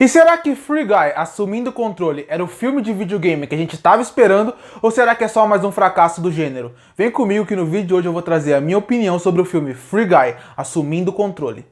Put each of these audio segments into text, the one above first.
E será que Free Guy assumindo o controle era o filme de videogame que a gente estava esperando, ou será que é só mais um fracasso do gênero? Vem comigo que no vídeo de hoje eu vou trazer a minha opinião sobre o filme Free Guy assumindo o controle.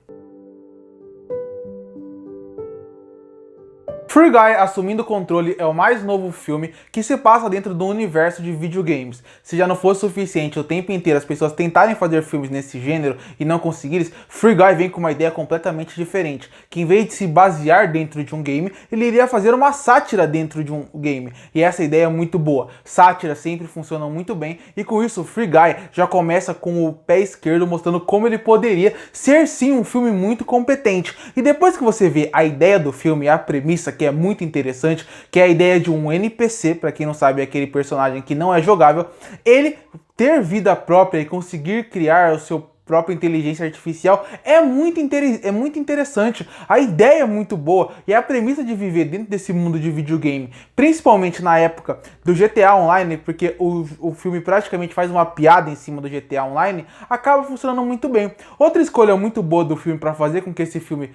Free Guy assumindo o controle é o mais novo filme que se passa dentro do universo de videogames. Se já não fosse suficiente o tempo inteiro as pessoas tentarem fazer filmes nesse gênero e não conseguirem, Free Guy vem com uma ideia completamente diferente, que em vez de se basear dentro de um game, ele iria fazer uma sátira dentro de um game. E essa ideia é muito boa. Sátiras sempre funcionam muito bem e com isso Free Guy já começa com o pé esquerdo mostrando como ele poderia ser sim um filme muito competente. E depois que você vê a ideia do filme, a premissa, que é muito interessante, que é a ideia de um NPC, para quem não sabe, é aquele personagem que não é jogável, ele ter vida própria e conseguir criar o seu própria inteligência artificial é muito interessante. A ideia é muito boa e a premissa de viver dentro desse mundo de videogame, principalmente na época do GTA Online, porque o filme praticamente faz uma piada em cima do GTA Online, acaba funcionando muito bem. Outra escolha muito boa do filme para fazer com que esse filme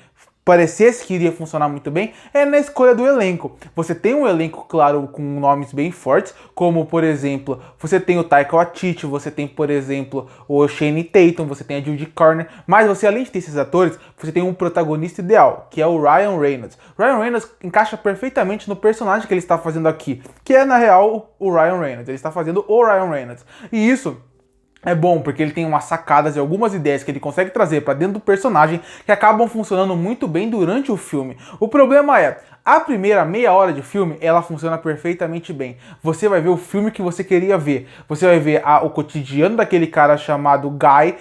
parecesse que iria funcionar muito bem, é na escolha do elenco. Você tem um elenco, claro, com nomes bem fortes, como, por exemplo, você tem o Taika Waititi, você tem, por exemplo, o Channing Tatum, você tem a Judy Garner, mas você, além de ter esses atores, você tem um protagonista ideal, que é o Ryan Reynolds. Ryan Reynolds encaixa perfeitamente no personagem que ele está fazendo aqui, que é, na real, o Ryan Reynolds. Ele está fazendo o Ryan Reynolds. E isso é bom, porque ele tem umas sacadas e algumas ideias que ele consegue trazer para dentro do personagem que acabam funcionando muito bem durante o filme. O problema é, a primeira meia hora de filme, ela funciona perfeitamente bem. Você vai ver o filme que você queria ver. Você vai ver o cotidiano daquele cara chamado Guy,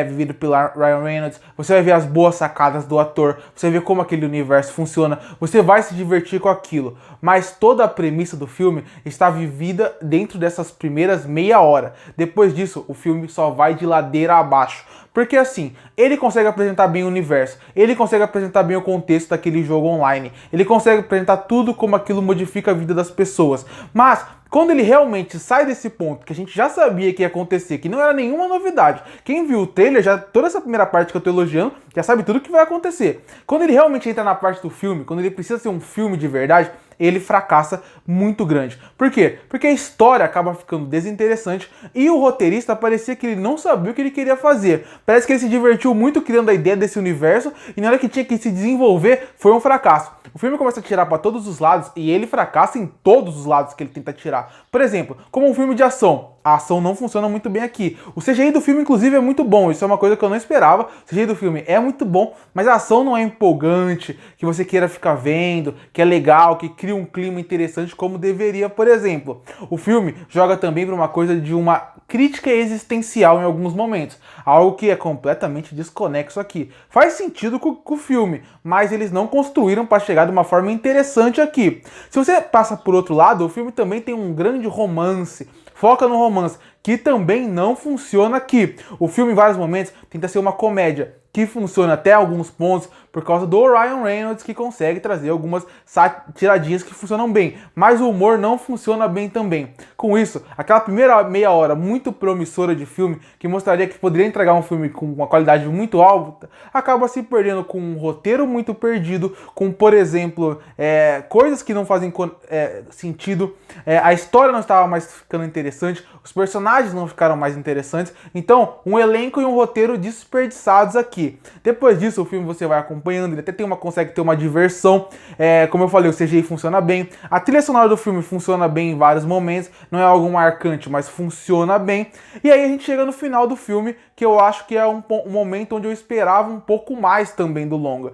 vivido pelo Ryan Reynolds. Você vai ver as boas sacadas do ator. Você vai ver como aquele universo funciona. Você vai se divertir com aquilo. Mas toda a premissa do filme está vivida dentro dessas primeiras meia hora. Depois disso, o filme só vai de ladeira abaixo. Porque assim, ele consegue apresentar bem o universo, ele consegue apresentar bem o contexto daquele jogo online, ele consegue apresentar tudo como aquilo modifica a vida das pessoas. Mas quando ele realmente sai desse ponto, que a gente já sabia que ia acontecer, que não era nenhuma novidade, quem viu o trailer, já toda essa primeira parte que eu tô elogiando, já sabe tudo que vai acontecer. Quando ele realmente entra na parte do filme, quando ele precisa ser um filme de verdade, ele fracassa muito grande. Por quê? Porque a história acaba ficando desinteressante e o roteirista parecia que ele não sabia o que ele queria fazer. Parece que ele se divertiu muito criando a ideia desse universo e na hora que tinha que se desenvolver, foi um fracasso. O filme começa a tirar para todos os lados e ele fracassa em todos os lados que ele tenta tirar. Por exemplo, como um filme de ação. A ação não funciona muito bem aqui. O CGI do filme, inclusive, é muito bom. Isso é uma coisa que eu não esperava. O CGI do filme é muito bom, mas a ação não é empolgante, que você queira ficar vendo, que é legal, que cria um clima interessante como deveria, por exemplo. O filme joga também para uma coisa de uma crítica existencial em alguns momentos. Algo que é completamente desconexo aqui. Faz sentido com o filme, mas eles não construíram para chegar de uma forma interessante aqui. Se você passa por outro lado, o filme também tem um grande romance. Foca no romance, que também não funciona aqui. O filme, em vários momentos, tenta ser uma comédia, que funciona até alguns pontos por causa do Ryan Reynolds, que consegue trazer algumas tiradinhas que funcionam bem, mas o humor não funciona bem também. Com isso, aquela primeira meia hora muito promissora de filme, que mostraria que poderia entregar um filme com uma qualidade muito alta, acaba se perdendo com um roteiro muito perdido, com, por exemplo, coisas que não fazem sentido, a história não estava mais ficando interessante, os personagens não ficaram mais interessantes, então um elenco e um roteiro desperdiçados aqui. Depois disso, o filme você vai acompanhando, ele até consegue ter uma diversão, como eu falei, o CGI funciona bem, a trilha sonora do filme funciona bem em vários momentos, não é algo marcante, mas funciona bem, e aí a gente chega no final do filme, que eu acho que é um momento onde eu esperava um pouco mais também do longa.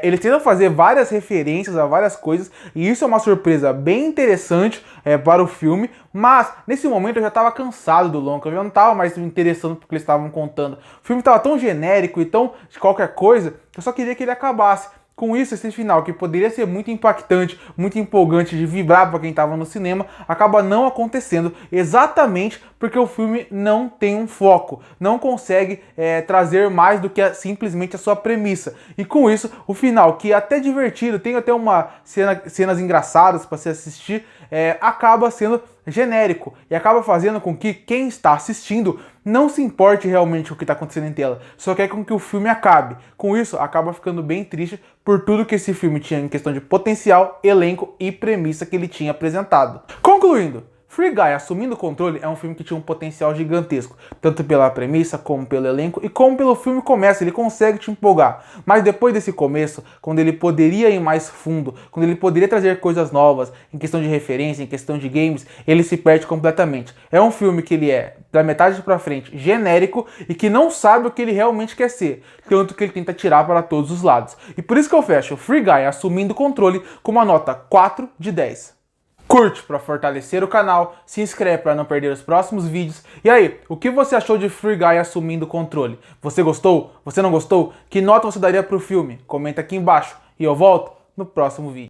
Eles tentam fazer várias referências a várias coisas, e isso é uma surpresa bem interessante para o filme, mas nesse momento eu já estava cansado do longa, eu já não estava mais me interessando porque eles estavam contando. O filme estava tão genérico e tão de qualquer coisa, que eu só queria que ele acabasse. Com isso, esse final, que poderia ser muito impactante, muito empolgante, de vibrar para quem estava no cinema, acaba não acontecendo exatamente porque o filme não tem um foco, não consegue trazer mais do que simplesmente a sua premissa. E com isso, o final, que é até divertido, tem até cenas engraçadas para se assistir, acaba sendo genérico e acaba fazendo com que quem está assistindo não se importe realmente com o que está acontecendo em tela, só quer com que o filme acabe. Com isso, acaba ficando bem triste por tudo que esse filme tinha em questão de potencial, elenco e premissa que ele tinha apresentado. Concluindo, Free Guy assumindo o controle é um filme que tinha um potencial gigantesco, tanto pela premissa, como pelo elenco e como pelo filme começa, ele consegue te empolgar. Mas depois desse começo, quando ele poderia ir mais fundo, quando ele poderia trazer coisas novas, em questão de referência, em questão de games, ele se perde completamente. É um filme que ele é, da metade pra frente, genérico e que não sabe o que ele realmente quer ser, tanto que ele tenta tirar para todos os lados. E por isso que eu fecho Free Guy assumindo o controle com uma nota 4 de 10. Curte para fortalecer o canal, se inscreve para não perder os próximos vídeos. E aí, o que você achou de Free Guy assumindo o controle? Você gostou? Você não gostou? Que nota você daria para o filme? Comenta aqui embaixo e eu volto no próximo vídeo.